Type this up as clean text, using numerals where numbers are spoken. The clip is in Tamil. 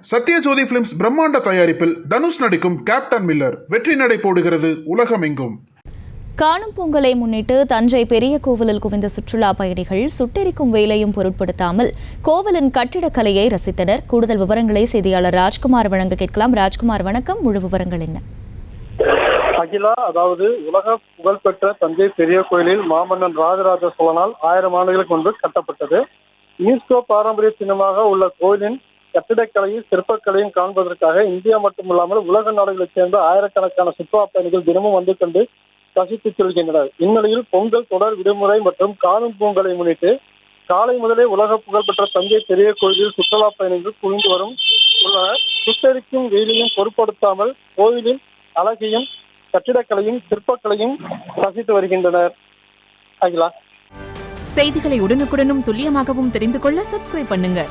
சத்யஜோதி பிலிம்ஸ் பிரம்மாண்ட தயாரிப்பில் தனுஷ் நடிக்கும் கேப்டன் மில்லர் வெற்றி நடை போடுகிறது உலகமெங்கும். காணும் பொங்கலை முன்னிட்டு தஞ்சை பெரிய கோவிலில் குவிந்த சுற்றுலா பயணிகள் சுட்டெரிக்கும் வேலையும் பொருட்படுத்தாமல் கோவிலின் கட்டிடக்கலையை ரசித்தனர். கூடுதல் விவரங்களை செய்தியாளர் ராஜ்குமார் வழங்க கேட்கலாம். ராஜ்குமார், வணக்கம். முழு விவரங்கள் என்ன? அகிலா, அதாவது உலக புகழ்பெற்ற தஞ்சை பெரிய கோயிலில் மாமன்னன் ராஜராஜ சோழனால் 1000 ஆண்டுகளுக்கு முன்பு கட்டப்பட்டது. யுனெஸ்கோ பாரம்பரிய சின்னமாக உள்ள கோயிலின் கட்டிடக்கலையும் சிற்பக்கலையும் காண்பதற்காக இந்தியா மட்டுமில்லாமல் உலக நாடுகளைச் சேர்ந்த ஆயிரக்கணக்கான சுற்றுலா பயணிகள் தினமும் வந்து கொண்டு ரசித்து செல்கின்றனர். இந்நிலையில் பொங்கல் தொடர் விடுமுறை மற்றும் காணும் பொங்கலை முன்னிட்டு காலை முதலே உலக புகழ்பெற்ற தஞ்சை பெரிய கோயிலில் சுற்றுலா பயணிகள் குவிந்து வரும் உள்ளனர். சுட்டெரிக்கும் வெயிலையும் பொருட்படுத்தாமல் கோயிலின் அழகையும் கட்டிடக்கலையும் சிற்பக்கலையும் ரசித்து வருகின்றனர். அகிலா, செய்திகளை உடனுக்குடனும் துல்லியமாகவும் தெரிந்து கொள்ள சப்ஸ்கிரைப் பண்ணுங்க.